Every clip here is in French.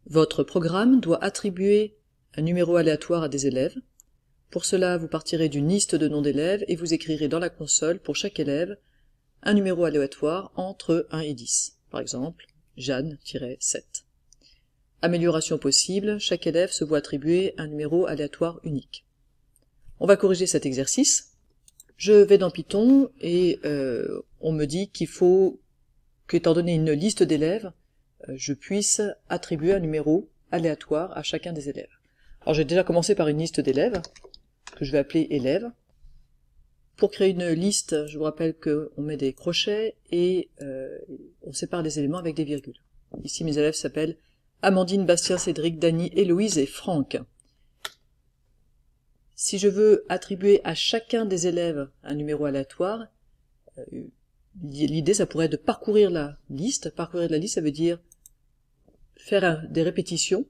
Votre programme doit attribuer un numéro aléatoire à des élèves. Pour cela, vous partirez d'une liste de noms d'élèves et vous écrirez dans la console pour chaque élève un numéro aléatoire entre 1 et 10. Par exemple, Jeanne-7. Amélioration possible, chaque élève se voit attribuer un numéro aléatoire unique. On va corriger cet exercice. Je vais dans Python et on me dit qu'il faut qu'étant donné une liste d'élèves, je puisse attribuer un numéro aléatoire à chacun des élèves. Alors j'ai déjà commencé par une liste d'élèves, que je vais appeler élèves. Pour créer une liste, je vous rappelle qu'on met des crochets et on sépare les éléments avec des virgules. Ici mes élèves s'appellent Amandine, Bastien, Cédric, Dany, Héloïse et Franck. Si je veux attribuer à chacun des élèves un numéro aléatoire, l'idée ça pourrait être de parcourir la liste. Parcourir la liste, ça veut dire faire des répétitions,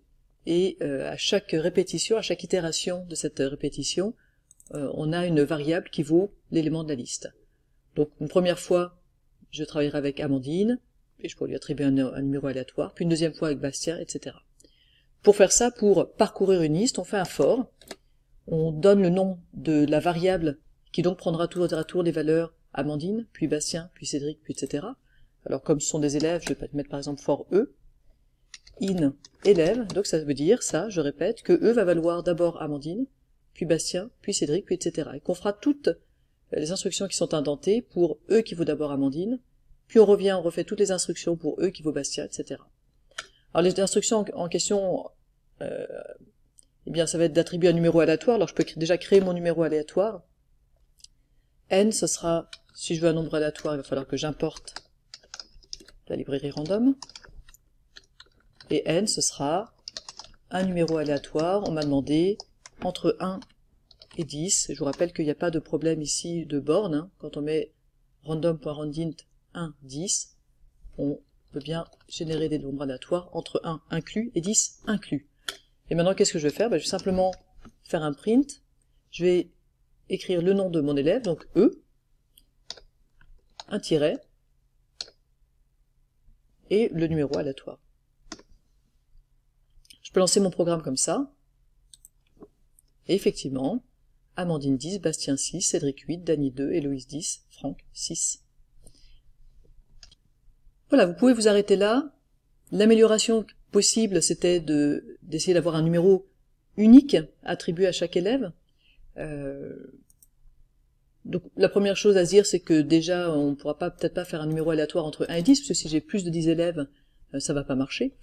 et à chaque répétition, à chaque itération de cette répétition, on a une variable qui vaut l'élément de la liste. Donc une première fois, je travaillerai avec Amandine, et je pourrais lui attribuer un numéro aléatoire, puis une deuxième fois avec Bastien, etc. Pour faire ça, pour parcourir une liste, on fait un for, on donne le nom de la variable qui donc prendra tour à tour les valeurs Amandine, puis Bastien, puis Cédric, puis etc. Alors comme ce sont des élèves, je vais mettre par exemple for E, in élève, donc ça veut dire ça, je répète, que E va valoir d'abord Amandine, puis Bastien, puis Cédric, puis etc. Et qu'on fera toutes les instructions qui sont indentées pour E qui vaut d'abord Amandine, puis on revient, on refait toutes les instructions pour E qui vaut Bastien, etc. Alors les instructions en question, eh bien ça va être d'attribuer un numéro aléatoire, alors je peux déjà créer mon numéro aléatoire. N, ce sera, si je veux un nombre aléatoire, il va falloir que j'importe la librairie random. Et N, ce sera un numéro aléatoire, on m'a demandé entre 1 et 10. Je vous rappelle qu'il n'y a pas de problème ici de borne, hein. Quand on met random.randint 1, 10, on peut bien générer des nombres aléatoires entre 1 inclus et 10 inclus. Et maintenant, qu'est-ce que je vais faire? Je vais simplement faire un print, je vais écrire le nom de mon élève, donc E, un tiret, et le numéro aléatoire. Je peux lancer mon programme comme ça, et effectivement, Amandine 10, Bastien 6, Cédric 8, Dany 2, Héloïse 10, Franck 6. Voilà, vous pouvez vous arrêter là. L'amélioration possible, c'était d'essayer d'avoir un numéro unique attribué à chaque élève. Donc la première chose à se dire, c'est que déjà, on ne pourra peut-être pas faire un numéro aléatoire entre 1 et 10, parce que si j'ai plus de 10 élèves, ça va pas marcher.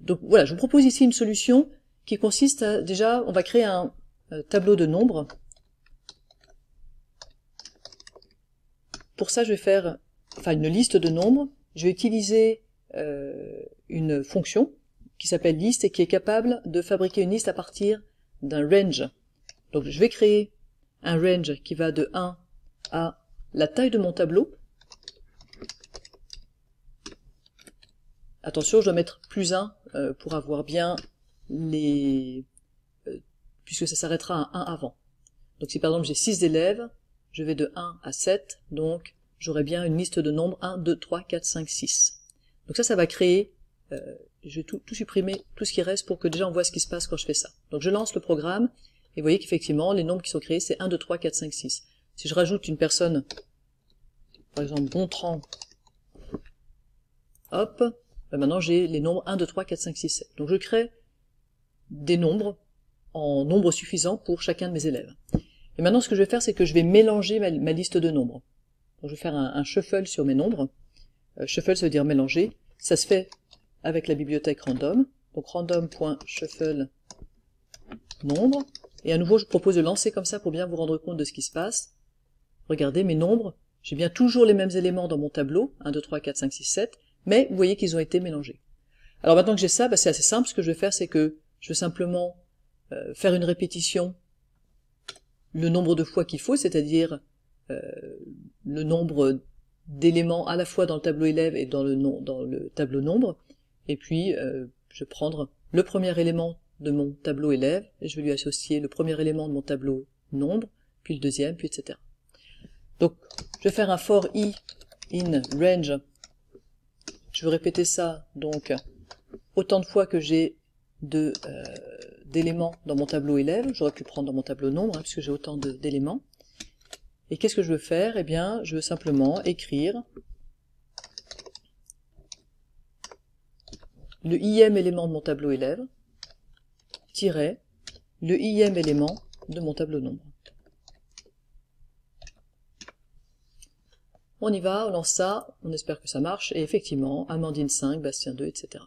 Donc voilà, je vous propose ici une solution qui consiste à, déjà, on va créer un tableau de nombres. Pour ça, je vais faire une liste de nombres. Je vais utiliser une fonction qui s'appelle list et qui est capable de fabriquer une liste à partir d'un range. Donc je vais créer un range qui va de 1 à la taille de mon tableau. Attention, je dois mettre plus 1 pour avoir bien les... puisque ça s'arrêtera à 1 avant. Donc si par exemple j'ai 6 élèves, je vais de 1 à 7, donc j'aurai bien une liste de nombres 1, 2, 3, 4, 5, 6. Donc ça va créer, je vais tout supprimer, tout ce qui reste pour que déjà on voit ce qui se passe quand je fais ça. Donc je lance le programme, et vous voyez qu'effectivement les nombres qui sont créés c'est 1, 2, 3, 4, 5, 6. Si je rajoute une personne, par exemple Gontran, hop, maintenant j'ai les nombres 1, 2, 3, 4, 5, 6, 7. Donc je crée des nombres en nombre suffisant pour chacun de mes élèves. Et maintenant ce que je vais faire, c'est que je vais mélanger ma liste de nombres. Donc je vais faire un shuffle sur mes nombres. Shuffle, ça veut dire mélanger. Ça se fait avec la bibliothèque random. Donc random.shuffle nombre. Et à nouveau, je propose de lancer comme ça pour bien vous rendre compte de ce qui se passe. Regardez mes nombres. J'ai bien toujours les mêmes éléments dans mon tableau. 1, 2, 3, 4, 5, 6, 7. Mais vous voyez qu'ils ont été mélangés. Alors maintenant que j'ai ça, c'est assez simple. Ce que je vais faire, c'est que je vais simplement faire une répétition le nombre de fois qu'il faut, c'est-à-dire le nombre d'éléments à la fois dans le tableau élève et dans le tableau nombre, et puis je vais prendre le premier élément de mon tableau élève, et je vais lui associer le premier élément de mon tableau nombre, puis le deuxième, puis etc. Donc je vais faire un for i in range, je vais répéter ça, donc autant de fois que j'ai d'éléments dans mon tableau élève. J'aurais pu prendre dans mon tableau nombre, puisque j'ai autant d'éléments. Et qu'est-ce que je veux faire? Eh bien, je veux simplement écrire le ième élément de mon tableau élève, tiret le ième élément de mon tableau nombre. On y va, on lance ça, on espère que ça marche, et effectivement, Amandine 5, Bastien 2, etc.